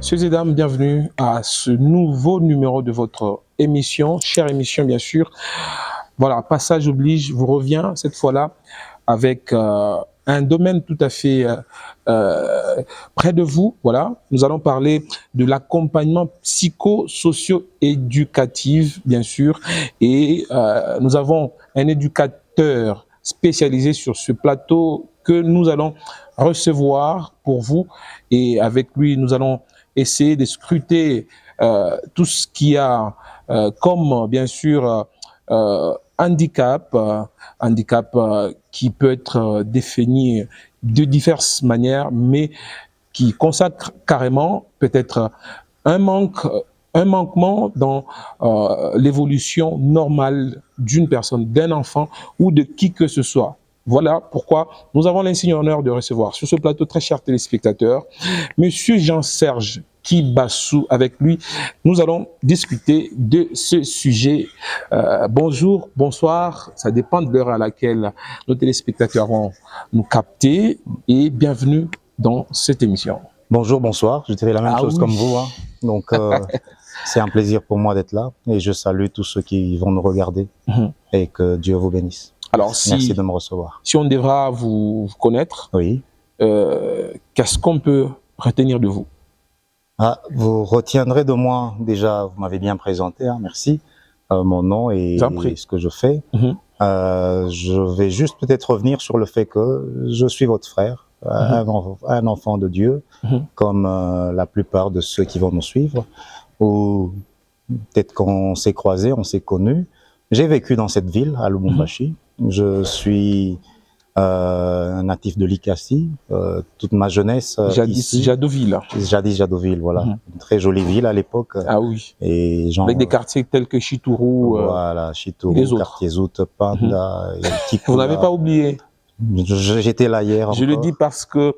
Messieurs et dames, bienvenue à ce nouveau numéro de votre émission, chère émission bien sûr. Voilà, Passage oblige vous revient cette fois-là avec un domaine tout à fait près de vous. Voilà, nous allons parler de l'accompagnement psychosocio-éducatif bien sûr, et nous avons un éducateur spécialisé sur ce plateau que nous allons recevoir pour vous, et avec lui nous allons essayer de scruter tout ce qu'il y a comme, bien sûr, handicap, qui peut être défini de diverses manières, mais qui consacre carrément peut-être un manquement dans l'évolution normale d'une personne, d'un enfant ou de qui que ce soit. Voilà pourquoi nous avons l'insigne honneur de recevoir sur ce plateau, très chers téléspectateurs, Monsieur Jean-Serge Kibassou. Avec lui, nous allons discuter de ce sujet. Bonjour, bonsoir, ça dépend de l'heure à laquelle nos téléspectateurs vont nous capter, et bienvenue dans cette émission. Bonjour, bonsoir, je dirais la même chose comme vous. Hein. Donc, c'est un plaisir pour moi d'être là et je salue tous ceux qui vont nous regarder et que Dieu vous bénisse. Alors, merci de me recevoir. Si on devra vous connaître, oui. Qu'est-ce qu'on peut retenir de vous? Vous retiendrez de moi, déjà, vous m'avez bien présenté, hein, merci, mon nom et ce que je fais. Je vais juste peut-être revenir sur le fait que je suis votre frère, un enfant de Dieu, comme la plupart de ceux qui vont nous suivre, ou peut-être qu'on s'est croisés, on s'est connus. J'ai vécu dans cette ville, à Lubumbashi. Je suis un natif de l'Ikassi, toute ma jeunesse ici. Jadoville. Jadis Jadoville, voilà. Une très jolie ville à l'époque. Ah oui. Et avec des quartiers tels que Chitourou. Voilà, Chitourou, quartier Zout, Panda, Vous n'avez pas oublié? J'étais là hier. Je le dis parce que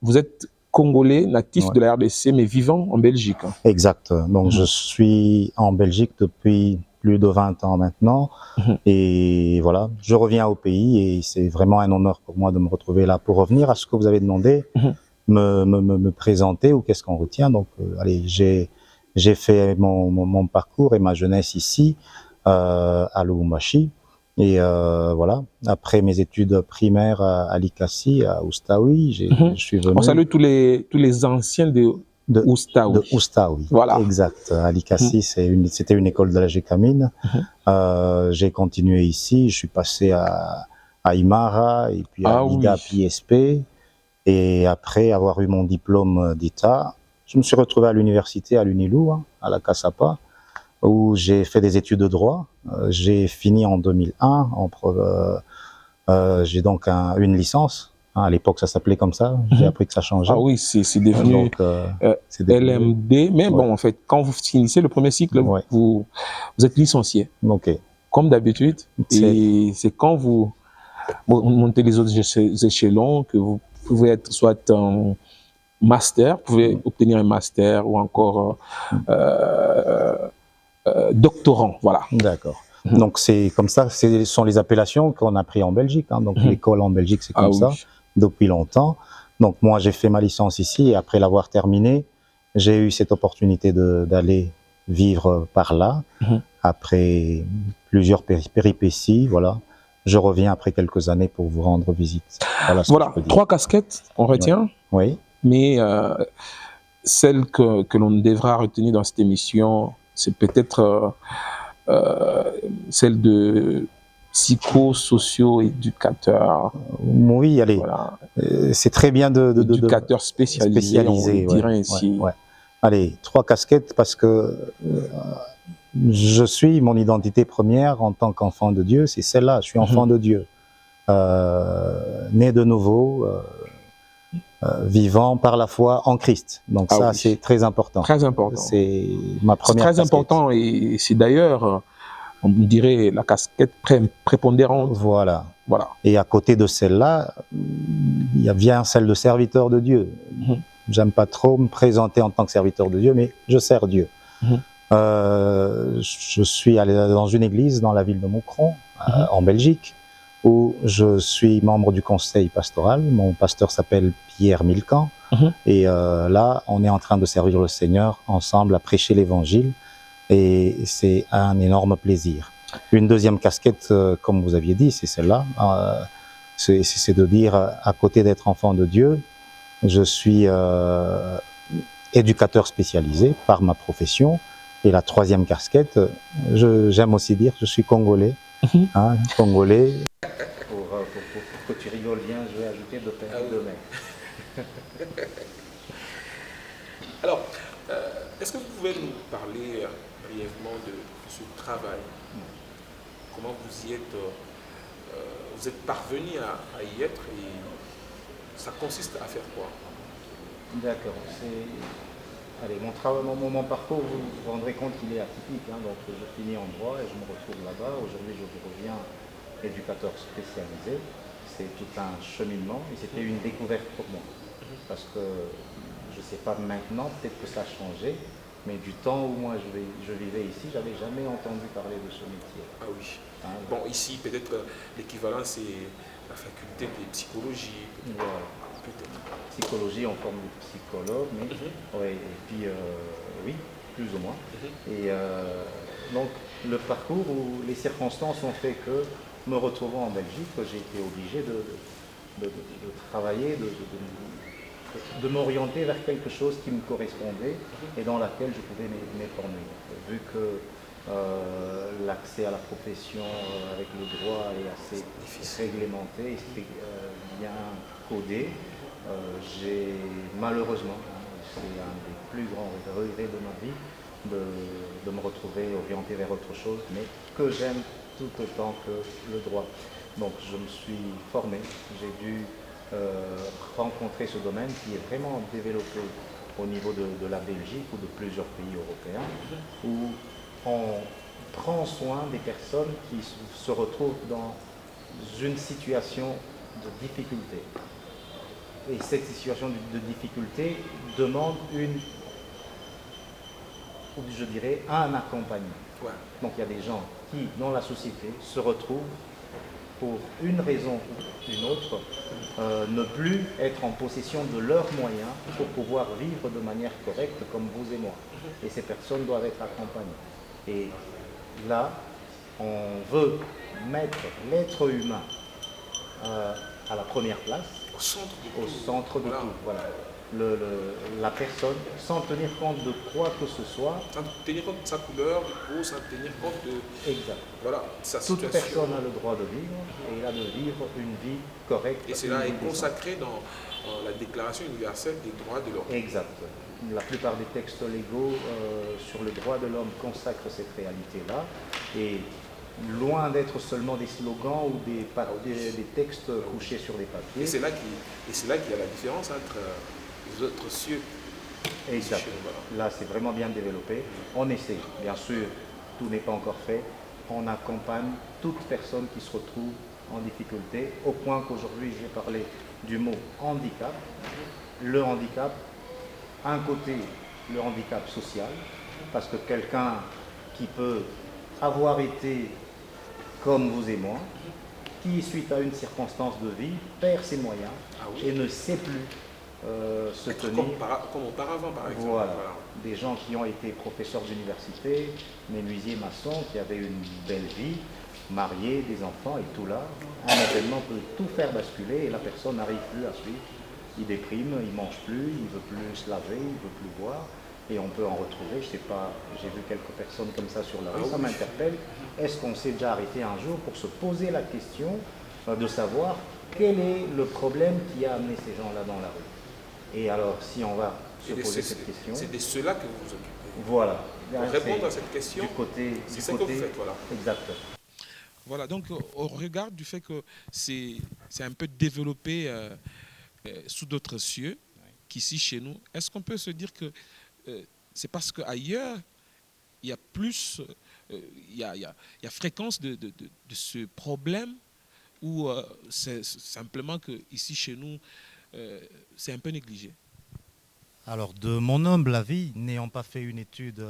vous êtes Congolais, natif de la RDC, mais vivant en Belgique. Exact. Donc je suis en Belgique depuis plus de 20 ans maintenant. Et voilà, je reviens au pays et c'est vraiment un honneur pour moi de me retrouver là. Pour revenir à ce que vous avez demandé, me présenter ou qu'est-ce qu'on retient. Donc, allez, j'ai fait mon parcours et ma jeunesse ici, à Lubumbashi. Et voilà, après mes études primaires à l'Ikassi, à Oustaoui, je suis venu... On salue tous les anciens de Oustaoui. De Oustaoui, voilà. Exact. À l'Ikassi, c'était une école de la Gécamine. J'ai continué ici, je suis passé à Imara et puis à l'IDA PSP. Et après avoir eu mon diplôme d'État, je me suis retrouvé à l'université à l'Unilou, à la Kasapa, où j'ai fait des études de droit. J'ai fini en 2001. J'ai donc une licence. À l'époque, ça s'appelait comme ça. J'ai appris que ça changeait. Ah oui, c'est devenu LMD. Mais bon, en fait, quand vous finissez le premier cycle, vous êtes licencié. Comme d'habitude. Et c'est quand vous montez les autres échelons que vous pouvez être soit un master, vous pouvez obtenir un master ou encore doctorant. Voilà. D'accord. Donc c'est comme ça, ce sont les appellations qu'on a pris en Belgique. Hein. Donc l'école en Belgique, c'est comme ça depuis longtemps. Donc moi, j'ai fait ma licence ici et après l'avoir terminée, j'ai eu cette opportunité d'aller vivre par là. Après plusieurs péripéties, voilà. Je reviens après quelques années pour vous rendre visite. Voilà, 3 casquettes, on retient. Oui. Mais celle que l'on devra retenir dans cette émission, c'est peut-être celle de psychosocio-éducateur. Oui, allez. Voilà. C'est très bien d'éducateur spécialisé, on dirait ainsi. Allez, 3 casquettes parce que je suis mon identité première en tant qu'enfant de Dieu, c'est celle-là. Je suis enfant de Dieu, né de nouveau, vivant par la foi en Christ. Donc ça, c'est très important. Très important. C'est ma première casquette. C'est très important et c'est d'ailleurs, on dirait, la casquette prépondérante. Voilà. Et à côté de celle-là, il vient celle de serviteur de Dieu. J'aime pas trop me présenter en tant que serviteur de Dieu, mais je sers Dieu. Je suis allé dans une église dans la ville de Moucron, en Belgique, où je suis membre du conseil pastoral. Mon pasteur s'appelle Pierre Milcan. Et là, on est en train de servir le Seigneur ensemble, à prêcher l'Évangile. Et c'est un énorme plaisir. Une deuxième casquette, comme vous aviez dit, c'est celle-là. C'est de dire, à côté d'être enfant de Dieu, je suis éducateur spécialisé par ma profession. Et la troisième casquette, j'aime aussi dire que je suis congolais. Congolais. Pour que tu rigoles bien, je vais ajouter de père et de mère. Alors, est-ce que vous pouvez nous parler brièvement de ce travail? Comment vous y êtes, vous êtes parvenu à y être et ça consiste à faire quoi? D'accord. Allez, mon parcours, vous vous rendrez compte qu'il est atypique. Donc, je finis en droit et je me retrouve là-bas. Aujourd'hui, je reviens éducateur spécialisé. C'est tout un cheminement et c'était une découverte pour moi. Parce que je ne sais pas maintenant, peut-être que ça a changé, mais du temps où moi je vivais ici, je n'avais jamais entendu parler de ce métier. Ah oui. Bon, ici, peut-être l'équivalent, c'est la faculté de psychologie. Voilà. Psychologie en forme de psychologue, mais ouais, et puis oui, plus ou moins. Et donc le parcours où les circonstances ont fait que, me retrouvant en Belgique, j'ai été obligé de travailler, de m'orienter vers quelque chose qui me correspondait et dans laquelle je pouvais m'épanouir. Vu que l'accès à la profession avec le droit est assez réglementé et bien codé, j'ai malheureusement, c'est un des plus grands regrets de ma vie, de me retrouver orienté vers autre chose, mais que j'aime tout autant que le droit. Donc je me suis formé, j'ai dû rencontrer ce domaine qui est vraiment développé au niveau de la Belgique ou de plusieurs pays européens, où on prend soin des personnes qui se retrouvent dans une situation de difficulté. Et cette situation de difficulté demande je dirais, un accompagnement. Ouais. Donc il y a des gens qui, dans la société, se retrouvent pour une raison ou une autre, ne plus être en possession de leurs moyens pour pouvoir vivre de manière correcte comme vous et moi. Et ces personnes doivent être accompagnées. Et là, on veut mettre l'être humain à la première place, au centre de tout. Voilà. La personne, sans tenir compte de quoi que ce soit. Sans tenir compte de sa couleur de peau, sans tenir compte de voilà, sa situation. Toute personne a le droit de vivre et il a de vivre une vie correcte. Et cela est consacré dans la Déclaration universelle des droits de l'homme. Exact. La plupart des textes légaux sur le droit de l'homme consacrent cette réalité-là. Et loin d'être seulement des slogans ou des textes couchés sur des papiers. Et c'est là qu'il y a la différence entre les autres cieux. Exact. Là, c'est vraiment bien développé. On essaie, bien sûr, tout n'est pas encore fait. On accompagne toute personne qui se retrouve en difficulté, au point qu'aujourd'hui, j'ai parlé du mot handicap. Le handicap, un côté, le handicap social, parce que quelqu'un qui peut avoir été comme vous et moi, qui, suite à une circonstance de vie, perd ses moyens et ne sait plus se tenir. Comme auparavant, par exemple. Voilà. Des gens qui ont été professeurs d'université, menuisiers, maçons, qui avaient une belle vie, mariés, des enfants et tout là. Un événement peut tout faire basculer et la personne n'arrive plus à suivre. Il déprime, il ne mange plus, il ne veut plus se laver, il ne veut plus boire. Et on peut en retrouver, je ne sais pas, j'ai vu quelques personnes comme ça sur la rue, ça m'interpelle. Est-ce qu'on s'est déjà arrêté un jour pour se poser la question de savoir quel est le problème qui a amené ces gens-là dans la rue? Et alors, si on va se poser cette question... C'est de cela que vous vous occupez. Voilà. Pour répondre à cette question, c'est ce que vous faites, voilà. Exactement. Voilà, donc au regard du fait que c'est un peu développé sous d'autres cieux qu'ici chez nous, est-ce qu'on peut se dire que c'est parce qu'ailleurs, il y a plus, il y a fréquence de ce problème, ou c'est simplement qu'ici chez nous, c'est un peu négligé? Alors, de mon humble avis, n'ayant pas fait une étude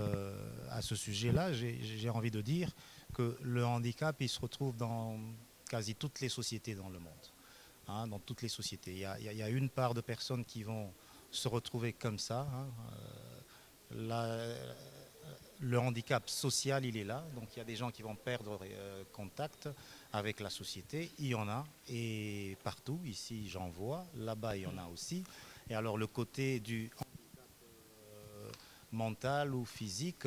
à ce sujet-là, j'ai envie de dire que le handicap, il se retrouve dans quasi toutes les sociétés dans le monde. Dans toutes les sociétés. Il y a une part de personnes qui vont se retrouver comme ça. Le handicap social, il est là. Donc il y a des gens qui vont perdre contact avec la société. Il y en a. Et partout, ici j'en vois. Là-bas, il y en a aussi. Et alors le côté du handicap mental ou physique,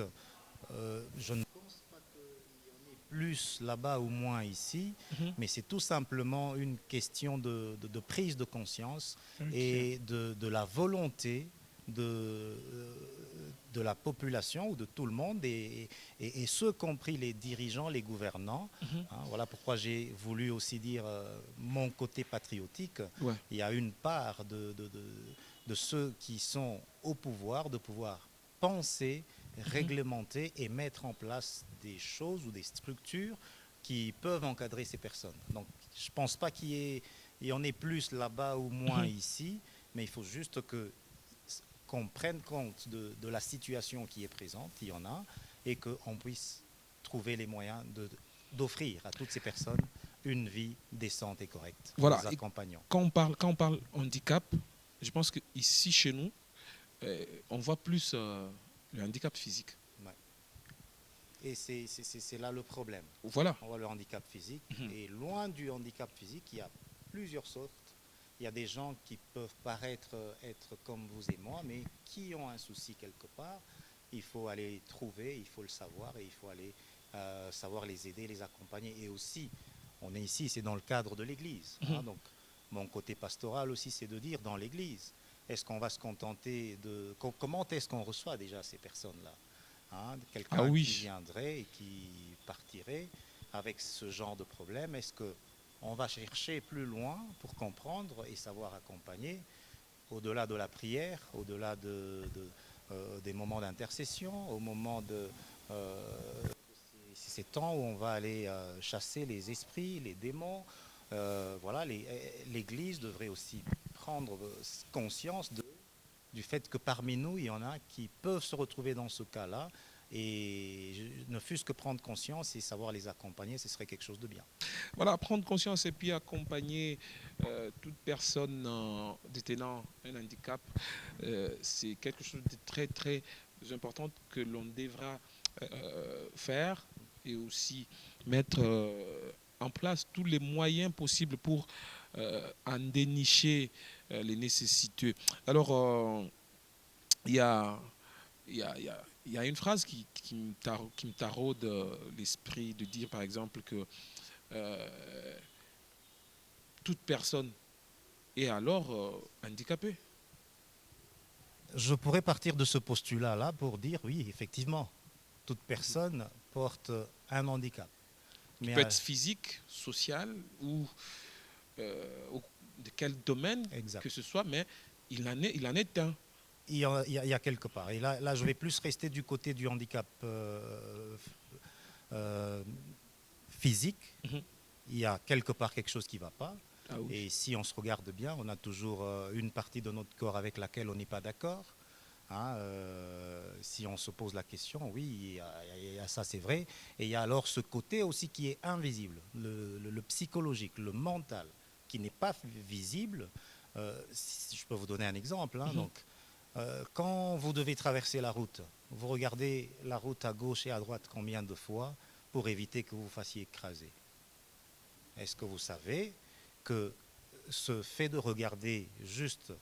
je ne pense pas qu'il y en ait plus là-bas ou moins ici. Mais c'est tout simplement une question de prise de conscience et de la volonté de la population ou de tout le monde et ceux compris les dirigeants, les gouvernants. Voilà pourquoi j'ai voulu aussi dire mon côté patriotique. Ouais. Il y a une part de ceux qui sont au pouvoir, de pouvoir penser, réglementer et mettre en place des choses ou des structures qui peuvent encadrer ces personnes. Donc je ne pense pas qu'il y en ait plus là-bas ou moins ici, mais il faut juste qu'on prenne compte de la situation qui est présente, il y en a, et qu'on puisse trouver les moyens d'offrir à toutes ces personnes une vie décente et correcte, voilà. Les accompagnant. Quand on parle handicap, je pense qu'ici, chez nous, on voit plus le handicap physique. Ouais. Et c'est là le problème. Voilà. On voit le handicap physique, et loin du handicap physique, il y a plusieurs sortes. Il y a des gens qui peuvent paraître être comme vous et moi, mais qui ont un souci quelque part. Il faut aller trouver, il faut le savoir, et il faut aller savoir les aider, les accompagner. Et aussi, on est ici, c'est dans le cadre de l'Église. Donc, mon côté pastoral aussi, c'est de dire dans l'Église, est-ce qu'on va se contenter de... Comment est-ce qu'on reçoit déjà ces personnes-là, quelqu'un qui viendrait et qui partirait avec ce genre de problème, est-ce qu'on va chercher plus loin pour comprendre et savoir accompagner, au-delà de la prière, au-delà des moments d'intercession, au moment de ces temps où on va aller chasser les esprits, les démons. Voilà, l'Église devrait aussi prendre conscience du fait que parmi nous, il y en a qui peuvent se retrouver dans ce cas-là. Et ne fût-ce que prendre conscience et savoir les accompagner, ce serait quelque chose de bien. Voilà, prendre conscience et puis accompagner toute personne détenant un handicap, c'est quelque chose de très très important que l'on devra faire et aussi mettre en place tous les moyens possibles pour en dénicher les nécessiteux. Alors, il y a une phrase qui me taraude l'esprit de dire, par exemple, que toute personne est alors handicapée. Je pourrais partir de ce postulat-là pour dire, oui, effectivement, toute personne porte un handicap. Qui peut être physique, social ou de quel domaine que ce soit, mais il en est un. Il y a quelque part. Et là, je vais plus rester du côté du handicap physique. Il y a quelque part quelque chose qui ne va pas. Ah oui. Et si on se regarde bien, on a toujours une partie de notre corps avec laquelle on n'est pas d'accord. Si on se pose la question, oui, il y a ça, c'est vrai. Et il y a alors ce côté aussi qui est invisible, le psychologique, le mental, qui n'est pas visible. Si je peux vous donner un exemple. Donc, quand vous devez traverser la route, vous regardez la route à gauche et à droite combien de fois pour éviter que vous vous fassiez écraser. Est-ce que vous savez que ce fait de regarder juste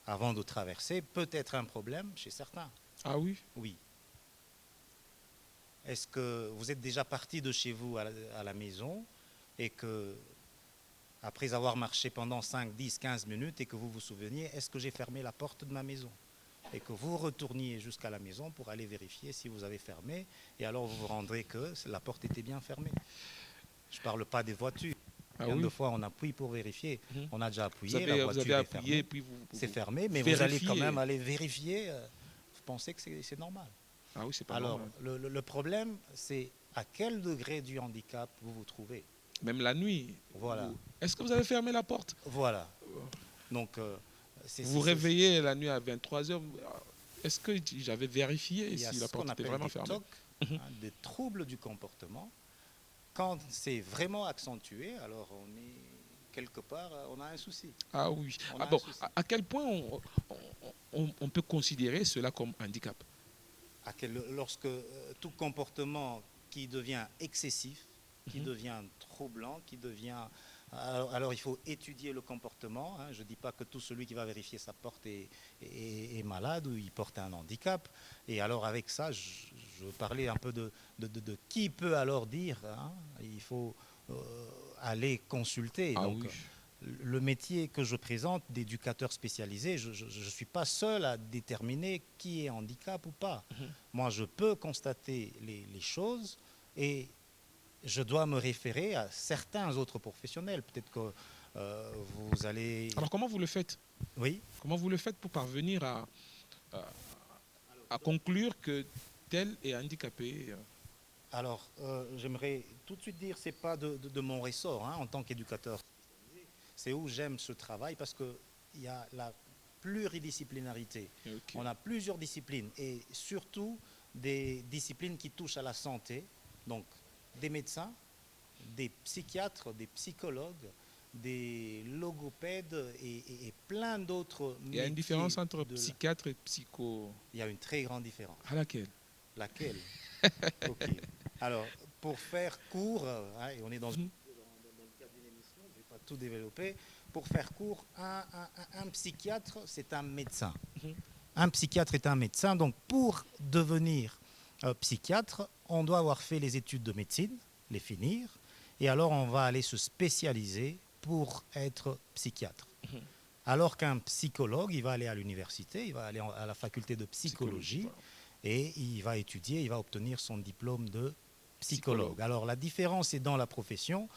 avant de traverser peut être un problème chez certains? Ah oui? Oui. Est-ce que vous êtes déjà parti de chez vous à la maison et que, après avoir marché pendant 5, 10, 15 minutes et que vous vous souveniez, est-ce que j'ai fermé la porte de ma maison? Et que vous retourniez jusqu'à la maison pour aller vérifier si vous avez fermé, et alors vous vous rendrez que la porte était bien fermée. Je ne parle pas des voitures. Combien de fois on appuie pour vérifier? On a déjà appuyé, la voiture est fermée, c'est fermé, mais vous allez quand même aller vérifier. Vous pensez que c'est normal. Ah oui, c'est pas alors, normal. Le problème, c'est à quel degré du handicap vous vous trouvez. Même la nuit. Voilà. Est-ce que vous avez fermé la porte? Voilà. Donc, vous vous réveillez la nuit à 23h. Est-ce que j'avais vérifié si la porte était vraiment fermée? Des troubles du comportement. Quand c'est vraiment accentué, alors on est quelque part, on a un souci. Ah oui. À quel point on peut considérer cela comme handicap? Lorsque tout comportement qui devient excessif, qui devient troublant, qui devient... Alors il faut étudier le comportement. Je ne dis pas que tout celui qui va vérifier sa porte est malade ou il porte un handicap. Et alors avec ça, je veux parler un peu de qui peut alors dire. Il faut aller consulter. Ah, donc, oui. Le métier que je présente d'éducateur spécialisé, je ne suis pas seul à déterminer qui est handicap ou pas. Moi, je peux constater les choses et je dois me référer à certains autres professionnels. Peut-être que vous allez... Alors, comment vous le faites? Oui. Comment vous le faites pour parvenir à conclure que tel est handicapé? Alors, j'aimerais tout de suite dire, ce n'est pas de mon ressort en tant qu'éducateur. C'est où j'aime ce travail parce qu'il y a la pluridisciplinarité. Okay. On a plusieurs disciplines et surtout des disciplines qui touchent à la santé. Donc, des médecins, des psychiatres, des psychologues, des logopèdes et plein d'autres métiers. Il y a une différence entre psychiatre et psycho? Il y a une très grande différence. À laquelle? Laquelle? Ok. Alors, pour faire court, et on est dans le cadre d'une émission, je ne vais pas tout développer. Pour faire court, un psychiatre, c'est un médecin. Un psychiatre est un médecin. Donc, pour devenir psychiatre, on doit avoir fait les études de médecine, les finir, et alors on va aller se spécialiser pour être psychiatre. Alors qu'un psychologue, il va aller à l'université, il va aller à la faculté de psychologie, et il va étudier, il va obtenir son diplôme de psychologue. Alors la différence est dans la profession,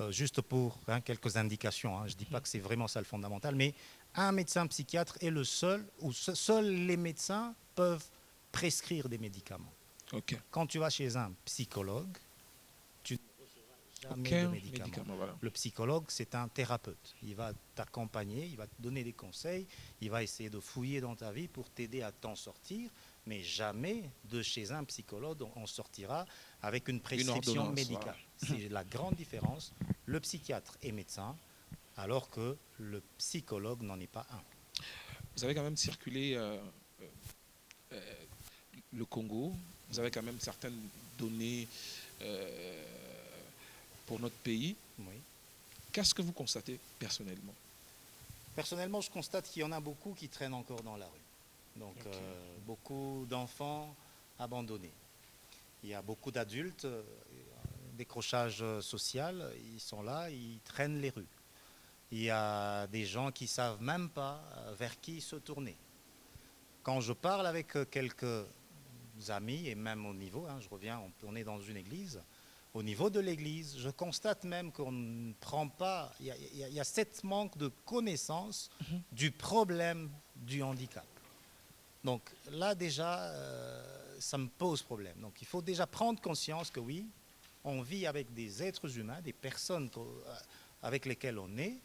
juste pour quelques indications, je ne dis pas que c'est vraiment ça le fondamental, mais un médecin psychiatre est le seul, ou seuls les médecins peuvent prescrire des médicaments. Okay. Quand tu vas chez un psychologue, tu ne recevras jamais de médicaments. Voilà. Le psychologue, c'est un thérapeute. Il va t'accompagner, il va te donner des conseils, il va essayer de fouiller dans ta vie pour t'aider à t'en sortir, mais jamais de chez un psychologue on sortira avec une prescription médicale. Voilà. C'est la grande différence. Le psychiatre est médecin, alors que le psychologue n'en est pas un. Vous avez quand même circulé le Congo, vous avez quand même certaines données pour notre pays. Oui. Qu'est-ce que vous constatez personnellement? Personnellement, je constate qu'il y en a beaucoup qui traînent encore dans la rue. Donc, okay. Beaucoup d'enfants abandonnés. Il y a beaucoup d'adultes, décrochage social, ils sont là, ils traînent les rues. Il y a des gens qui ne savent même pas vers qui se tourner. Quand je parle avec quelques amis, et même au niveau, je reviens, on est dans une église, au niveau de l'église, je constate même qu'on ne prend pas, il y a cette manque de connaissance du problème du handicap. Donc là déjà, ça me pose problème. Donc il faut déjà prendre conscience que oui, on vit avec des êtres humains, des personnes avec lesquelles on est,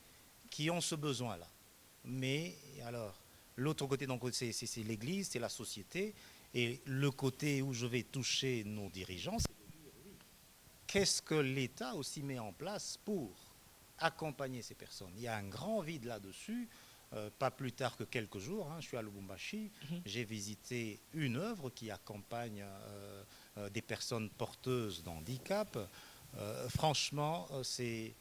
qui ont ce besoin-là. Mais alors, l'autre côté, donc c'est l'église, c'est la société, et le côté où je vais toucher nos dirigeants, c'est de dire oui, qu'est-ce que l'État aussi met en place pour accompagner ces personnes? Il y a un grand vide là-dessus. Pas plus tard que quelques jours, je suis à Lubumbashi, j'ai visité une œuvre qui accompagne des personnes porteuses d'handicap. Franchement, c'est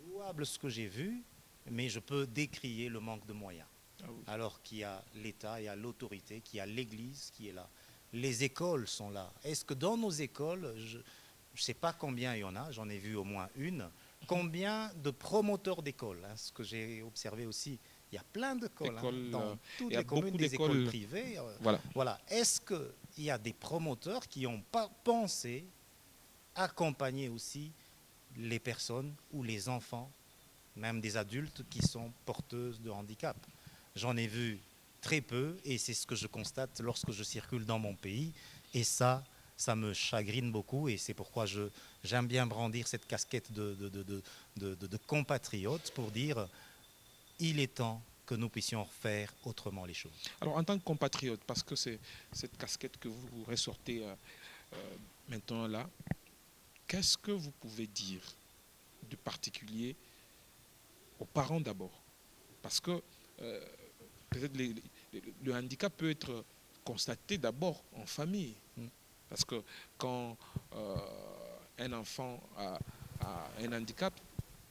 louable ce que j'ai vu, mais je peux décrier le manque de moyens. Ah oui. Alors qu'il y a l'État, il y a l'autorité, qu'il y a l'Église qui est là. Les écoles sont là. Est-ce que dans nos écoles, je ne sais pas combien il y en a, j'en ai vu au moins une, combien de promoteurs d'écoles, ce que j'ai observé aussi, il y a plein d'écoles dans toutes les communes, des écoles privées. Voilà. Est-ce qu'il y a des promoteurs qui n'ont pas pensé accompagner aussi les personnes ou les enfants, même des adultes qui sont porteuses de handicap? J'en ai vu très peu et c'est ce que je constate lorsque je circule dans mon pays et ça me chagrine beaucoup et c'est pourquoi j'aime bien brandir cette casquette de compatriote pour dire il est temps que nous puissions faire autrement les choses. Alors en tant que compatriote, parce que c'est cette casquette que vous ressortez maintenant là, qu'est-ce que vous pouvez dire de particulier aux parents d'abord Parce que peut-être le handicap peut être constaté d'abord en famille. Parce que quand un enfant a un handicap,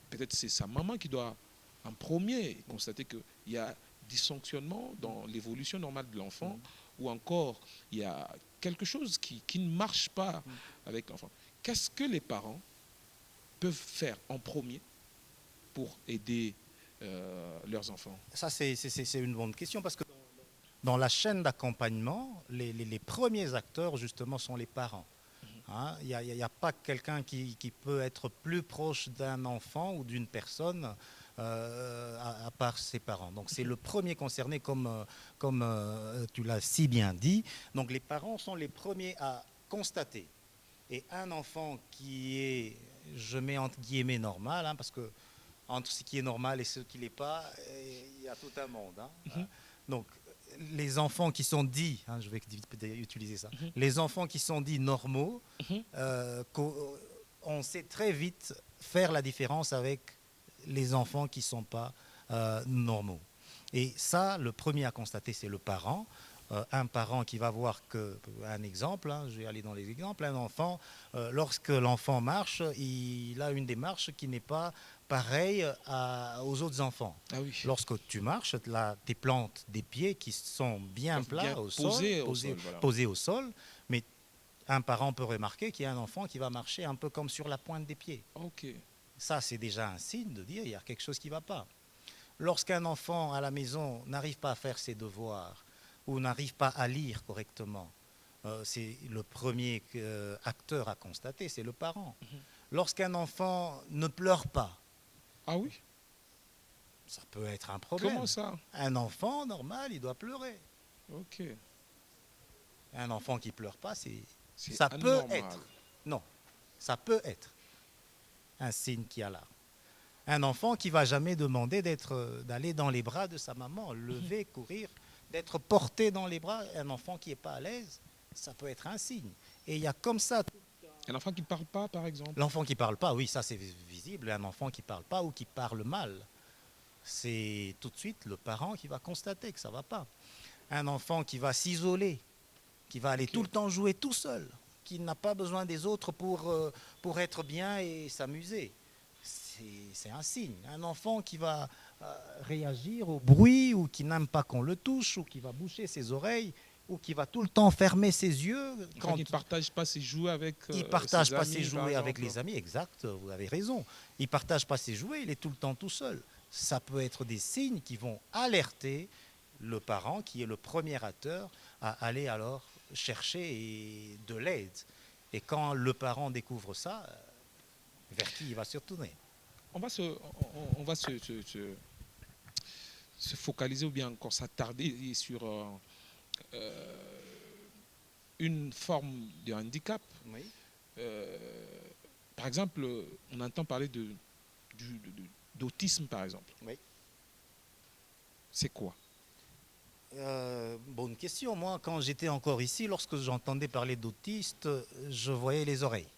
peut-être c'est sa maman qui doit en premier constater qu'il y a dysfonctionnement dans l'évolution normale de l'enfant, ou encore il y a quelque chose qui ne marche pas avec l'enfant. Qu'est-ce que les parents peuvent faire en premier pour aider leurs enfants? Ça, c'est une bonne question, parce que dans la chaîne d'accompagnement, les premiers acteurs, justement, sont les parents. Il n'y a pas quelqu'un qui peut être plus proche d'un enfant ou d'une personne à part ses parents. Donc c'est le premier concerné, comme tu l'as si bien dit. Donc les parents sont les premiers à constater. Et un enfant qui est, je mets entre guillemets, normal, parce que entre ce qui est normal et ce qui ne l'est pas, il y a tout un monde. Donc les enfants qui sont dits, je vais utiliser ça, les enfants qui sont dits normaux, on sait très vite faire la différence avec les enfants qui ne sont pas normaux. Et ça, le premier à constater, c'est le parent. Un parent qui va voir un exemple, je vais aller dans les exemples, un enfant, lorsque l'enfant marche, il a une démarche qui n'est pas pareille aux autres enfants. Ah oui. Lorsque tu marches, là, tu plantes des pieds qui sont bien plats au sol, posés au sol, mais un parent peut remarquer qu'il y a un enfant qui va marcher un peu comme sur la pointe des pieds. Okay. Ça, c'est déjà un signe de dire qu'il y a quelque chose qui ne va pas. Lorsqu'un enfant à la maison n'arrive pas à faire ses devoirs ou n'arrive pas à lire correctement, c'est le premier acteur à constater, c'est le parent. Lorsqu'un enfant ne pleure pas, ah oui, ça peut être un problème. Comment ça? Un enfant normal, il doit pleurer. Ok. Un enfant qui ne pleure pas, ça anormal. peut être. Non, ça peut être un signe qu'il y a là. Un enfant qui ne va jamais demander d'aller dans les bras de sa maman, lever, courir, d'être porté dans les bras. Un enfant qui n'est pas à l'aise, ça peut être un signe. Et il y a comme ça... Un enfant qui ne parle pas, par exemple? L'enfant qui ne parle pas, oui, ça c'est visible. Un enfant qui ne parle pas ou qui parle mal, c'est tout de suite le parent qui va constater que ça ne va pas. Un enfant qui va s'isoler, qui va aller tout le temps jouer tout seul, qui n'a pas besoin des autres pour être bien et s'amuser. C'est un signe. Un enfant qui va réagir au bruit ou qui n'aime pas qu'on le touche ou qui va boucher ses oreilles ou qui va tout le temps fermer ses yeux. Quand il ne partage pas ses jouets avec il ne partage pas ses jouets avec les amis, exact, vous avez raison. Il ne partage pas ses jouets, il est tout le temps tout seul. Ça peut être des signes qui vont alerter le parent qui est le premier acteur à aller alors chercher de l'aide. Et quand le parent découvre ça, vers qui il va se retourner? On va se focaliser ou bien encore s'attarder sur une forme de handicap. Oui. Par exemple, on entend parler d'autisme, par exemple. Oui. C'est quoi? Bonne question. Moi, quand j'étais encore ici, lorsque j'entendais parler d'autiste, je voyais les oreilles.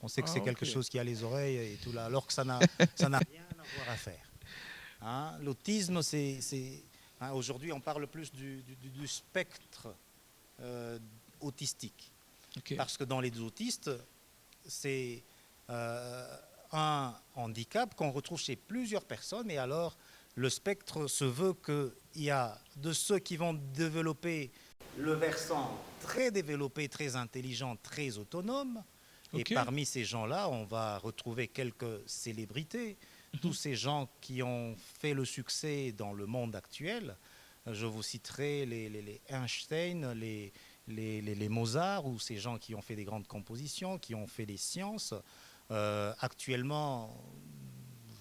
On sait que c'est quelque chose qui a les oreilles et tout là, alors que ça n'a rien à voir à faire. L'autisme, aujourd'hui, on parle plus du spectre autistique. Okay. Parce que dans les autistes, c'est un handicap qu'on retrouve chez plusieurs personnes. Et alors, le spectre se veut qu'il y a de ceux qui vont développer le versant très développé, très intelligent, très autonome. Et parmi ces gens-là, on va retrouver quelques célébrités, tous ces gens qui ont fait le succès dans le monde actuel. Je vous citerai les Einstein, les Mozart, ou ces gens qui ont fait des grandes compositions, qui ont fait des sciences. Actuellement,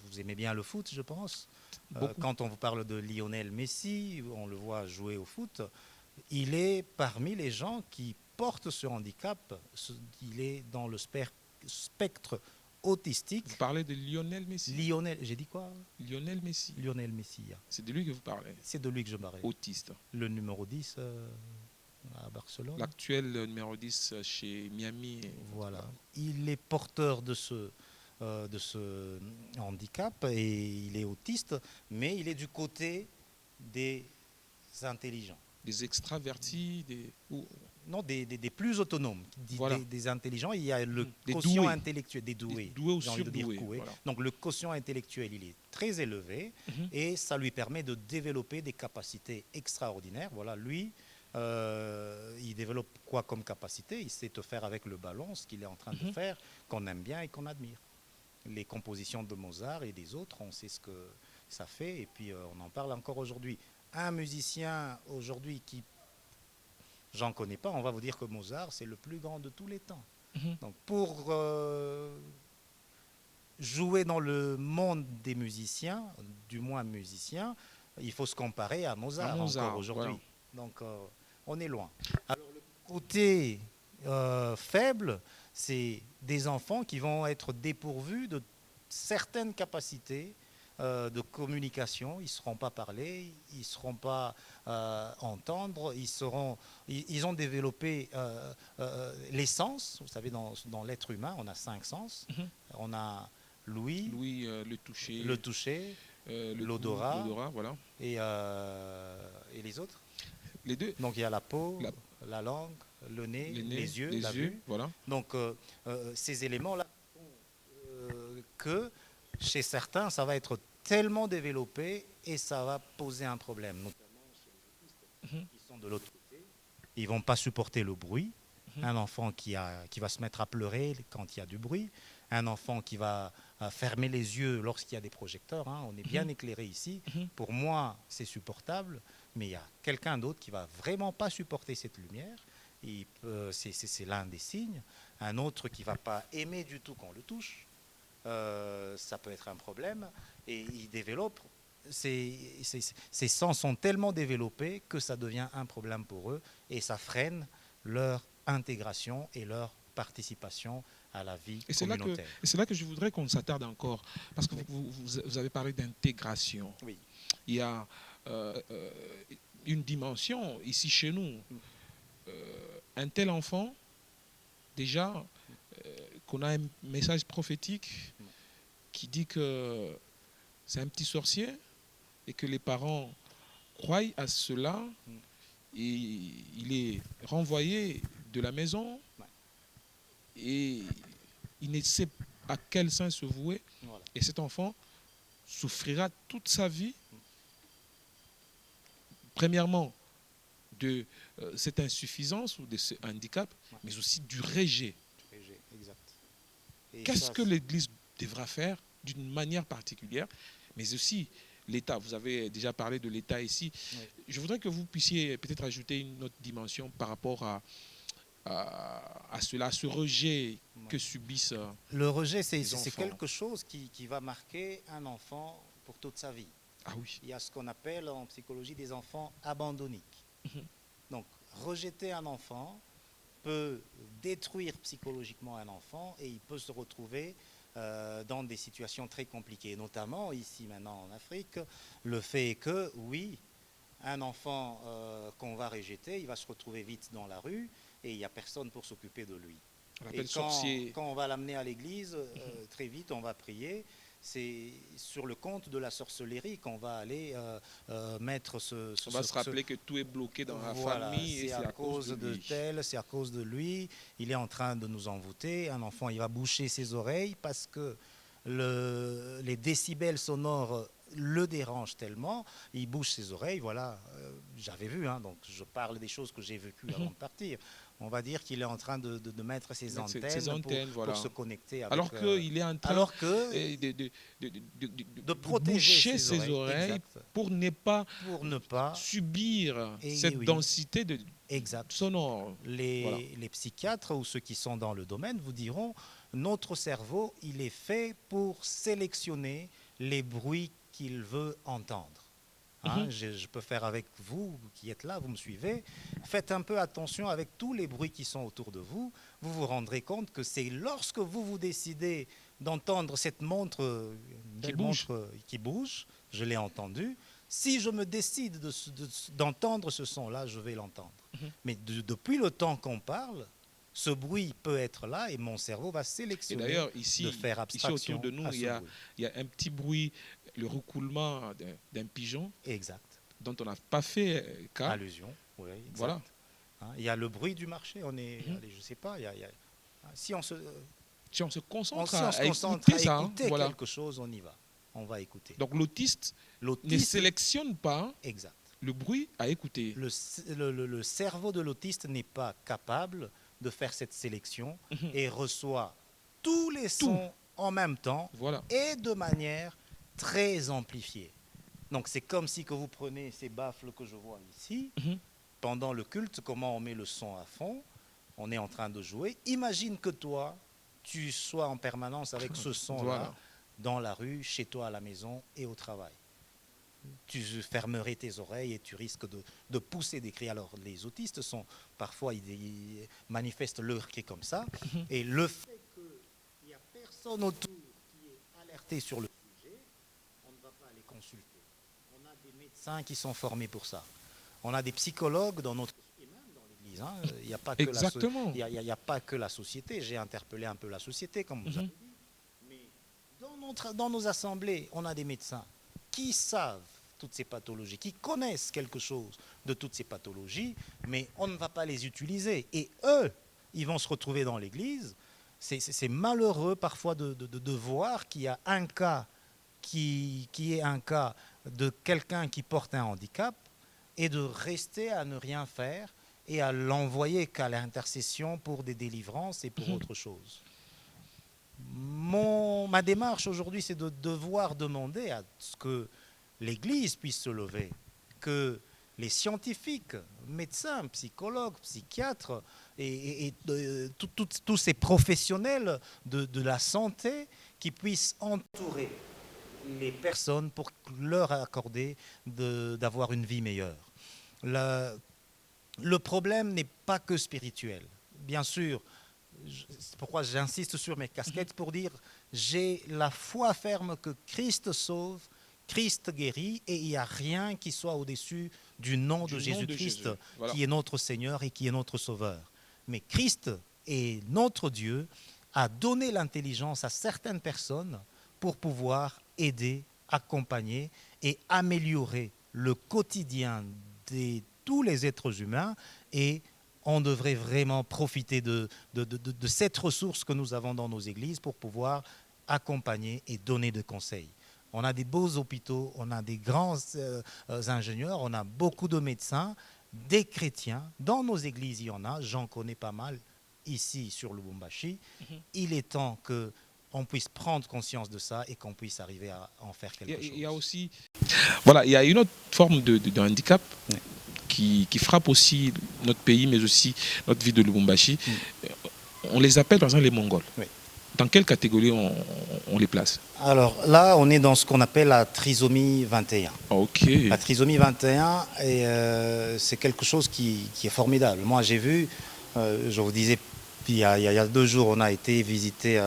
vous aimez bien le foot, je pense. Quand on vous parle de Lionel Messi, on le voit jouer au foot, il est parmi les gens qui portent ce handicap, il est dans le spectre autistique. Vous parlez de Lionel Messi? J'ai dit quoi? Lionel Messi. Lionel Messi. C'est de lui que vous parlez? C'est de lui que je parle. Autiste. Le numéro 10 à Barcelone. L'actuel numéro 10 chez Miami. Voilà. Il est porteur de ce de ce handicap et il est autiste, mais il est du côté des intelligents. Des extravertis, Non, des plus autonomes, voilà. des intelligents. Il y a le des quotient doués. intellectuel, des doués. Des doués ou surdoués. Voilà. Donc le quotient intellectuel, il est très élevé et ça lui permet de développer des capacités extraordinaires. Voilà, lui, il développe quoi comme capacité? Il sait te faire avec le ballon ce qu'il est en train de faire, qu'on aime bien et qu'on admire. Les compositions de Mozart et des autres, on sait ce que ça fait et puis on en parle encore aujourd'hui. Un musicien aujourd'hui qui, j'en connais pas, on va vous dire que Mozart c'est le plus grand de tous les temps. Donc pour jouer dans le monde des musiciens, du moins musiciens, il faut se comparer à Mozart encore aujourd'hui. Voilà. Donc on est loin. Alors le côté faible, c'est des enfants qui vont être dépourvus de certaines capacités de communication. Ils ne sauront pas parler, ils ne sauront pas entendre, ils ont développé les sens. Vous savez, dans l'être humain, on a 5 sens. On a l'ouïe, le toucher, l'odorat, voilà. Et les autres. Les deux. Donc il y a la peau, la langue, le nez, les yeux, la vue. Voilà. Donc ces éléments-là que chez certains, ça va être tellement développé et ça va poser un problème, notamment chez les autistes qui sont de l'autre côté. Ils ne vont pas supporter le bruit. Un enfant qui va se mettre à pleurer quand il y a du bruit. Un enfant qui va fermer les yeux lorsqu'il y a des projecteurs. On est bien éclairé ici. Pour moi, c'est supportable, mais il y a quelqu'un d'autre qui ne va vraiment pas supporter cette lumière. C'est l'un des signes. Un autre qui ne va pas aimer du tout qu'on le touche. Ça peut être un problème. Et il développe, ces sens sont tellement développés que ça devient un problème pour eux et ça freine leur intégration et leur participation à la vie communautaire. Et c'est là que je voudrais qu'on s'attarde encore, parce que vous avez parlé d'intégration. Oui. Il y a une dimension ici chez nous. Un tel enfant, déjà, qu'on a un message prophétique qui dit que c'est un petit sorcier et que les parents croient à cela et il est renvoyé de la maison et il ne sait à quel sein se vouer. Voilà. Et cet enfant souffrira toute sa vie, premièrement, de cette insuffisance ou de ce handicap, mais aussi du rejet. Qu'est-ce que l'Église devra faire d'une manière particulière, mais aussi l'État? Vous avez déjà parlé de l'État ici. Oui. Je voudrais que vous puissiez peut-être ajouter une autre dimension par rapport à cela, à ce rejet que subissent le rejet, c'est quelque chose qui va marquer un enfant pour toute sa vie. Ah oui. Il y a ce qu'on appelle en psychologie des enfants abandonniques. Donc, rejeter un enfant peut détruire psychologiquement un enfant et il peut se retrouver dans des situations très compliquées, notamment ici maintenant en Afrique. Le fait est que, oui, un enfant qu'on va rejeter, il va se retrouver vite dans la rue et il n'y a personne pour s'occuper de lui. Et quand on va l'amener à l'église, très vite on va prier. C'est sur le compte de la sorcellerie qu'on va aller mettre on va se rappeler que tout est bloqué dans la famille. C'est à cause de tel, c'est à cause de lui. Il est en train de nous envoûter. Un enfant, il va boucher ses oreilles parce que les décibels sonores le dérangent tellement. Il bouche ses oreilles. Voilà, j'avais vu. Donc je parle des choses que j'ai vécues avant de partir. On va dire qu'il est en train de mettre ses antennes pour se connecter avec... Alors qu'il est en train de protéger ses oreilles pour ne pas subir cette densité sonore. Les psychiatres ou ceux qui sont dans le domaine vous diront notre cerveau, il est fait pour sélectionner les bruits qu'il veut entendre. Je peux faire avec vous qui êtes là, vous me suivez. Faites un peu attention avec tous les bruits qui sont autour de vous. Vous vous rendrez compte que c'est lorsque vous décidez d'entendre cette montre qui bouge, je l'ai entendu. Si je me décide d'entendre ce son-là, je vais l'entendre. Mais depuis le temps qu'on parle, Ce bruit peut être là et mon cerveau va sélectionner de faire abstraction ici autour de nous, il y a un petit bruit, le roucoulement d'un pigeon. Exact. Dont on n'a pas fait cas. Allusion, oui, exact. Voilà. Il y a le bruit du marché, on est, allez, je sais pas, si on se concentre à écouter voilà. quelque chose, on y va. On va écouter. Donc l'autiste ne sélectionne pas exact. le bruit à écouter. Le cerveau de l'autiste n'est pas capable de faire cette sélection et reçoit tous les sons en même temps et de manière très amplifiée. Donc c'est comme si que vous prenez ces baffles que je vois ici, pendant le culte, comment on met le son à fond, on est en train de jouer. Imagine que toi, tu sois en permanence avec ce son-là, dans la rue, chez toi à la maison et au travail. Tu fermerais tes oreilles et tu risques de pousser des cris. Alors les autistes sont parfois, ils manifestent leur cri comme ça. Et le fait qu'il n'y a personne autour qui est alerté sur le sujet, on ne va pas les consulter. On a des médecins qui sont formés pour ça. On a des psychologues dans notre... Et même dans l'Église. Hein. Il n'y a pas que exactement. Il n'y a pas que la société. J'ai interpellé un peu la société, comme vous avez dit. Mais dans nos assemblées, on a des médecins qui savent toutes ces pathologies, qui connaissent quelque chose de toutes ces pathologies, mais on ne va pas les utiliser. Et eux, ils vont se retrouver dans l'Église. C'est malheureux parfois de voir qu'il y a un cas qui est un cas de quelqu'un qui porte un handicap et de rester à ne rien faire et à l'envoyer qu'à l'intercession pour des délivrances et pour autre chose. Ma démarche aujourd'hui, c'est de devoir demander à ce que l'Église puisse se lever, que les scientifiques, médecins, psychologues, psychiatres et tous ces professionnels de la santé qui puissent entourer les personnes pour leur accorder d'avoir une vie meilleure. Le problème n'est pas que spirituel. Bien sûr, c'est pourquoi j'insiste sur mes casquettes pour dire j'ai la foi ferme que Christ sauve, Christ guérit et il n'y a rien qui soit au-dessus du nom de Jésus-Christ qui est notre Seigneur et qui est notre Sauveur. Mais Christ est notre Dieu, a donné l'intelligence à certaines personnes pour pouvoir aider, accompagner et améliorer le quotidien de tous les êtres humains et on devrait vraiment profiter de cette ressource que nous avons dans nos églises pour pouvoir accompagner et donner des conseils. On a des beaux hôpitaux, on a des grands ingénieurs, on a beaucoup de médecins, des chrétiens. Dans nos églises, il y en a, j'en connais pas mal ici sur Lubumbashi. Il est temps qu'on puisse prendre conscience de ça et qu'on puisse arriver à en faire quelque chose. Il y a aussi, voilà, il y a une autre forme de handicap qui frappe aussi notre pays, mais aussi notre ville de Lubumbashi. On les appelle par exemple les Mongols. Oui. Dans quelle catégorie on les place? Alors là, on est dans ce qu'on appelle la trisomie 21. Okay. La trisomie 21, c'est quelque chose qui est formidable. Moi, j'ai vu, je vous disais, il y a 2 jours, on a été visiter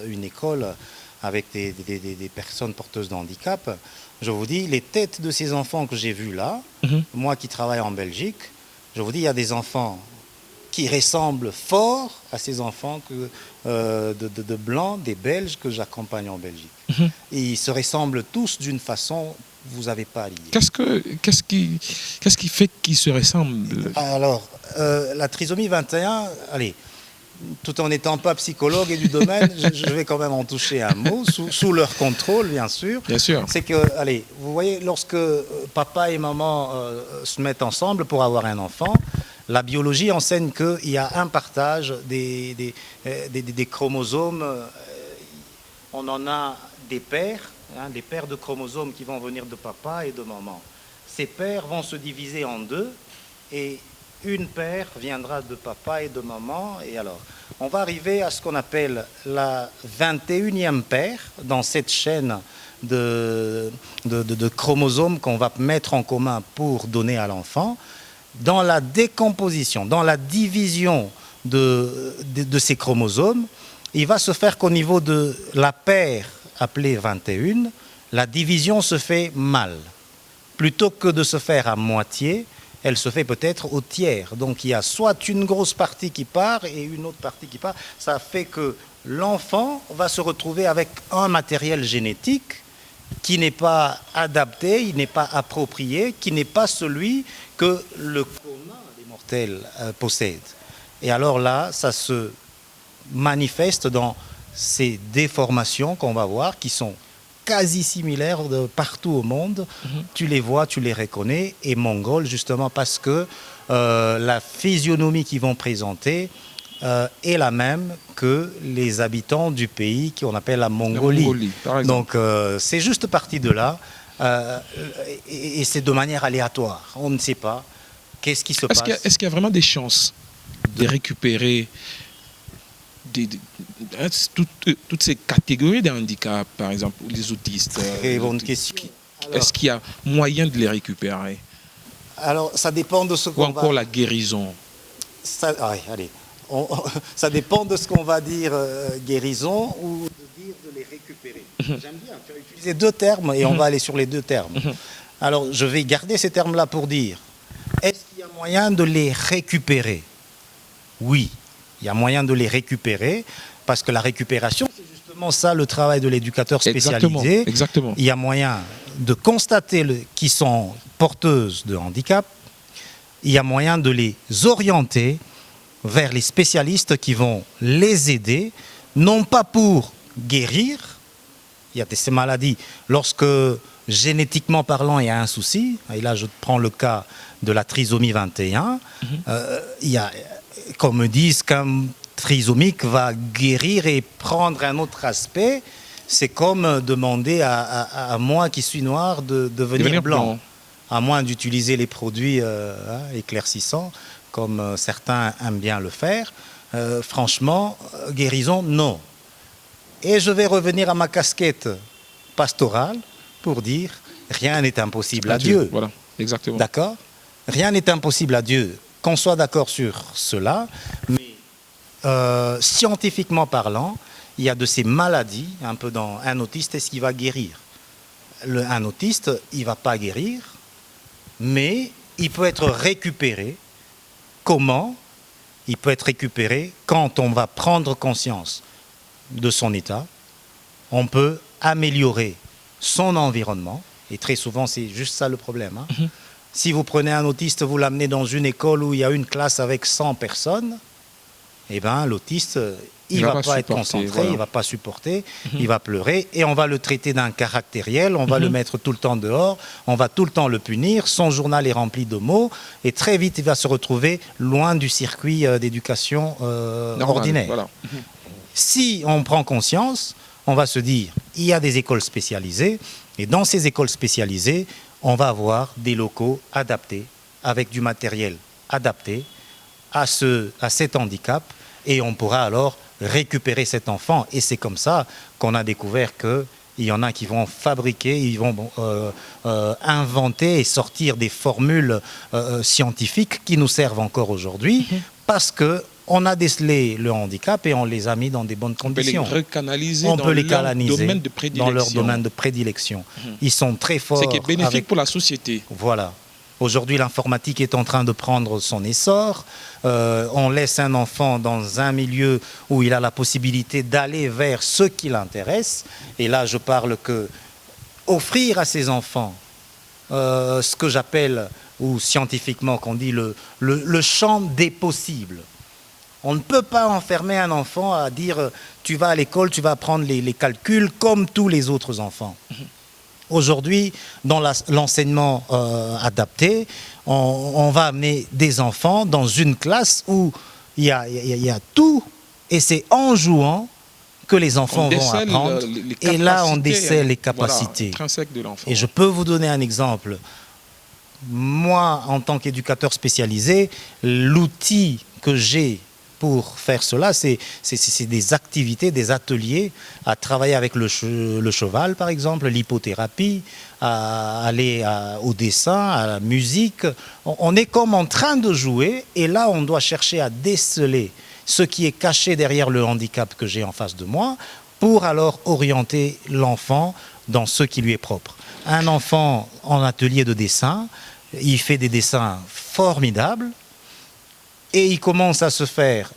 une école avec des personnes porteuses de handicap. Je vous dis, les têtes de ces enfants que j'ai vus là, moi qui travaille en Belgique, je vous dis, il y a des enfants qui ressemblent fort à ces enfants de Blancs, des Belges que j'accompagne en Belgique. Et ils se ressemblent tous d'une façon, vous n'avez pas à lire. Qu'est-ce qui fait qu'ils se ressemblent? Alors, la trisomie 21, allez, tout en n'étant pas psychologue et du domaine, je vais quand même en toucher un mot, sous leur contrôle, bien sûr. Bien sûr. C'est que, allez, vous voyez, lorsque papa et maman se mettent ensemble pour avoir un enfant, la biologie enseigne qu'il y a un partage des chromosomes. On en a des paires de chromosomes qui vont venir de papa et de maman. Ces paires vont se diviser en 2 et une paire viendra de papa et de maman. Et alors, on va arriver à ce qu'on appelle la 21e paire dans cette chaîne de chromosomes qu'on va mettre en commun pour donner à l'enfant. Dans la décomposition, dans la division de ces chromosomes, il va se faire qu'au niveau de la paire appelée 21, la division se fait mal. Plutôt que de se faire à moitié, elle se fait peut-être au tiers. Donc il y a soit une grosse partie qui part et une autre partie qui part. Ça fait que l'enfant va se retrouver avec un matériel génétique qui n'est pas adapté, il n'est pas approprié, qui n'est pas celui que le commun des mortels possède. Et alors là, ça se manifeste dans ces déformations qu'on va voir, qui sont quasi similaires de partout au monde. Tu les vois, tu les reconnais, et mongols, justement parce que la physionomie qu'ils vont présenter est la même que les habitants du pays qu'on appelle la Mongolie. Donc c'est juste parti de là, et c'est de manière aléatoire. On ne sait pas qu'est-ce qui se passe. Est-ce qu'il y a vraiment des chances de récupérer toutes ces catégories de handicap, par exemple les autistes? Très bonne question. Est-ce qu'il y a moyen de les récupérer? Alors ça dépend de ce qu'on va... Ou encore la guérison? Ça dépend de ce qu'on va dire guérison ou de dire de les récupérer. J'aime bien, tu as utilisé deux termes et on va aller sur les deux termes. Alors je vais garder ces termes-là pour dire, est-ce qu'il y a moyen de les récupérer? Oui, il y a moyen de les récupérer, parce que la récupération, c'est justement ça le travail de l'éducateur spécialisé. Exactement. Il y a moyen de constater qu'ils sont porteuses de handicap, il y a moyen de les orienter vers les spécialistes qui vont les aider, non pas pour guérir. Il y a ces maladies, lorsque génétiquement parlant il y a un souci, et là je prends le cas de la trisomie 21, il y a, comme disent qu'un trisomique va guérir et prendre un autre aspect, c'est comme demander à moi qui suis noir de devenir blanc, à moins d'utiliser les produits éclaircissants, comme certains aiment bien le faire. Franchement, guérison, non. Et je vais revenir à ma casquette pastorale pour dire, rien n'est impossible à Dieu. Voilà, exactement. D'accord ? Rien n'est impossible à Dieu. Qu'on soit d'accord sur cela, mais scientifiquement parlant, il y a de ces maladies, un peu dans un autiste, est-ce qu'il va guérir? Un autiste, il ne va pas guérir, mais il peut être récupéré. Comment? Il peut être récupéré quand on va prendre conscience de son état. On peut améliorer son environnement, et très souvent c'est juste ça le problème. Si vous prenez un autiste, vous l'amenez dans une école où il y a une classe avec 100 personnes, eh ben, l'autiste, il ne va pas être concentré, voilà. Il ne va pas supporter, il va pleurer, et on va le traiter d'un caractériel, on va le mettre tout le temps dehors, on va tout le temps le punir, son journal est rempli de mots, et très vite il va se retrouver loin du circuit d'éducation ordinaire. Voilà. Si on prend conscience, on va se dire, il y a des écoles spécialisées, et dans ces écoles spécialisées, on va avoir des locaux adaptés, avec du matériel adapté à cet handicap, et on pourra alors récupérer cet enfant. Et c'est comme ça qu'on a découvert qu'il y en a qui vont fabriquer, ils vont inventer et sortir des formules scientifiques qui nous servent encore aujourd'hui, parce qu'on a décelé le handicap et on les a mis dans des bonnes conditions. On peut les recanaliser dans leur domaine de prédilection. Ils sont très forts. C'est qui est bénéfique pour la société. Voilà. Aujourd'hui, l'informatique est en train de prendre son essor. On laisse un enfant dans un milieu où il a la possibilité d'aller vers ce qui l'intéresse. Et là, je parle que offrir à ces enfants ce que j'appelle, ou scientifiquement qu'on dit, le champ des possibles. On ne peut pas enfermer un enfant à dire tu vas à l'école, tu vas apprendre les calculs comme tous les autres enfants. Aujourd'hui, dans l'enseignement adapté, on va amener des enfants dans une classe où il y a tout, et c'est en jouant que les enfants vont apprendre. Et là, on décèle les capacités. Voilà, de l'enfant. Et je peux vous donner un exemple. Moi, en tant qu'éducateur spécialisé, l'outil que j'ai pour faire cela, c'est des activités, des ateliers, à travailler avec le cheval, par exemple, l'hypothérapie, à aller au dessin, à la musique. On est comme en train de jouer, et là, on doit chercher à déceler ce qui est caché derrière le handicap que j'ai en face de moi, pour alors orienter l'enfant dans ce qui lui est propre. Un enfant en atelier de dessin, il fait des dessins formidable et il commence à se faire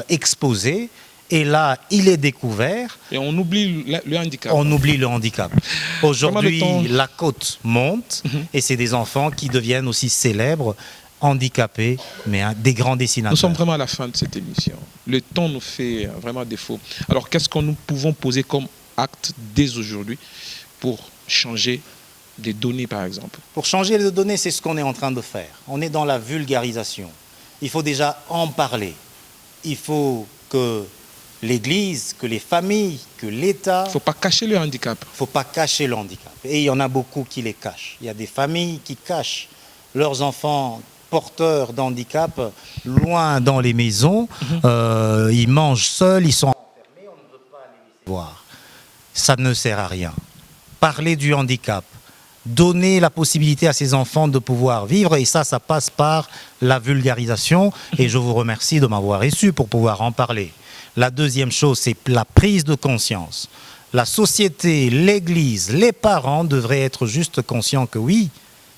exposer. Et là, il est découvert. Et on oublie le handicap. On oublie le handicap. Aujourd'hui, la cote monte et c'est des enfants qui deviennent aussi célèbres, handicapés, mais des grands dessinateurs. Nous sommes vraiment à la fin de cette émission. Le temps nous fait vraiment défaut. Alors, qu'est-ce que nous pouvons poser comme acte dès aujourd'hui pour changer des données, par exemple? Pour changer les données, c'est ce qu'on est en train de faire. On est dans la vulgarisation. Il faut déjà en parler. Il faut que l'Église, que les familles, que l'État... Il ne faut pas cacher le handicap. Il ne faut pas cacher le handicap. Et il y en a beaucoup qui les cachent. Il y a des familles qui cachent leurs enfants porteurs d'handicap loin dans les maisons. Ils mangent seuls, ils sont enfermés, on ne veut pas les laisser voir. Ça ne sert à rien. Parler du handicap, donner la possibilité à ces enfants de pouvoir vivre, et ça passe par la vulgarisation. Et je vous remercie de m'avoir reçu pour pouvoir en parler. La deuxième chose, c'est la prise de conscience. La société, l'Église, les parents devraient être juste conscients que oui,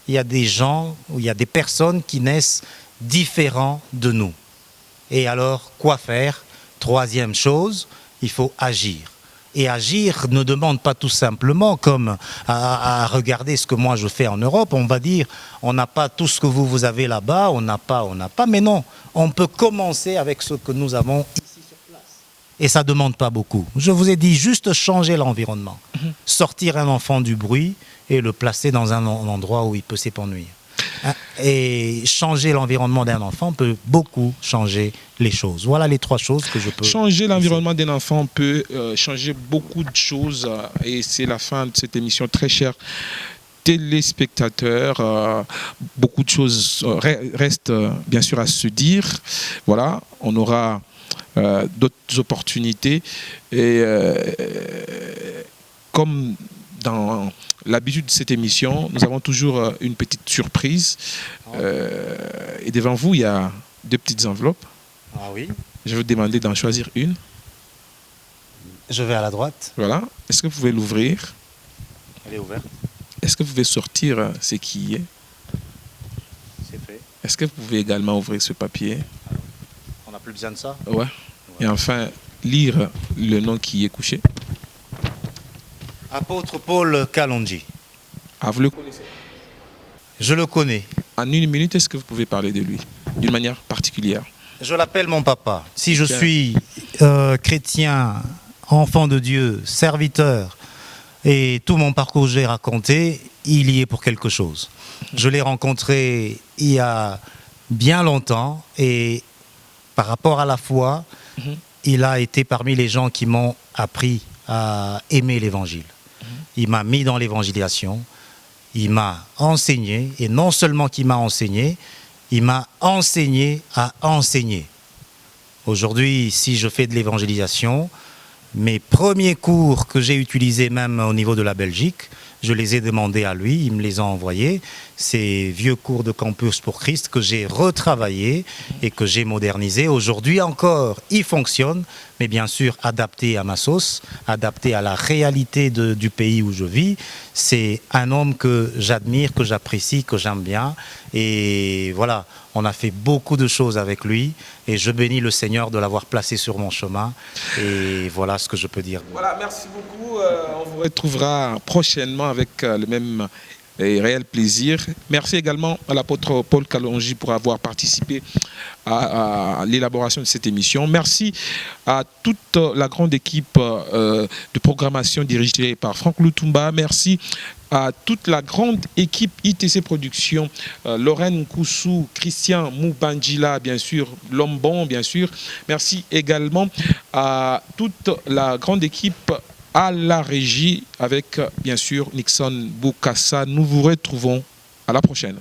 il y a des gens, il y a des personnes qui naissent différents de nous. Et alors, quoi faire? Troisième chose, il faut agir. Et agir ne demande pas tout simplement comme à regarder ce que moi je fais en Europe. On va dire, on n'a pas tout ce que vous avez là-bas, on n'a pas. Mais non, on peut commencer avec ce que nous avons ici. Et ça ne demande pas beaucoup. Je vous ai dit juste changer l'environnement. Sortir un enfant du bruit et le placer dans un endroit où il peut s'épanouir. Et changer l'environnement d'un enfant peut beaucoup changer les choses. Voilà les trois choses que je peux... Changer l'environnement d'un enfant peut changer beaucoup de choses. Et c'est la fin de cette émission, très chère téléspectateurs. Beaucoup de choses restent bien sûr à se dire. Voilà, on aura... d'autres opportunités et comme dans l'habitude de cette émission, nous avons toujours une petite surprise et devant vous il y a deux petites enveloppes. Ah oui. Je vais vous demander d'en choisir une. Je vais à la droite. Voilà. Est-ce que vous pouvez l'ouvrir? Elle est ouverte. Est-ce que vous pouvez sortir ce qui y est? C'est fait. Est-ce que vous pouvez également ouvrir ce papier? On n'a plus besoin de ça? Ouais. Et enfin, lire le nom qui est couché. Apôtre Paul Kalonji. Ah, vous le connaissez? Je le connais. En une minute, est-ce que vous pouvez parler de lui d'une manière particulière? Je l'appelle mon papa. Si je suis chrétien, enfant de Dieu, serviteur, et tout mon parcours que j'ai raconté, il y est pour quelque chose. Je l'ai rencontré il y a bien longtemps et par rapport à la foi, il a été parmi les gens qui m'ont appris à aimer l'évangile. Il m'a mis dans l'évangélisation, il m'a enseigné, et non seulement qu'il m'a enseigné, il m'a enseigné à enseigner. Aujourd'hui, si je fais de l'évangélisation, mes premiers cours que j'ai utilisés même au niveau de la Belgique, je les ai demandés à lui, il me les a envoyés. Ces vieux cours de Campus pour Christ que j'ai retravaillés et que j'ai modernisés. Aujourd'hui encore, ils fonctionnent, mais bien sûr adaptés à ma sauce, adaptés à la réalité du pays où je vis. C'est un homme que j'admire, que j'apprécie, que j'aime bien. Et voilà, on a fait beaucoup de choses avec lui. Et je bénis le Seigneur de l'avoir placé sur mon chemin. Et voilà ce que je peux dire. Voilà, merci beaucoup. On vous retrouvera prochainement avec le même et réel plaisir. Merci également à l'apôtre Paul Kalonji pour avoir participé à l'élaboration de cette émission. Merci à toute la grande équipe de programmation dirigée par Franck Lutumba. Merci à toute la grande équipe ITC Productions, Lorraine Koussou, Christian Moubanjila, bien sûr, Lombon, bien sûr. Merci également à toute la grande équipe à la régie avec, bien sûr, Nixon Boukassa. Nous vous retrouvons à la prochaine.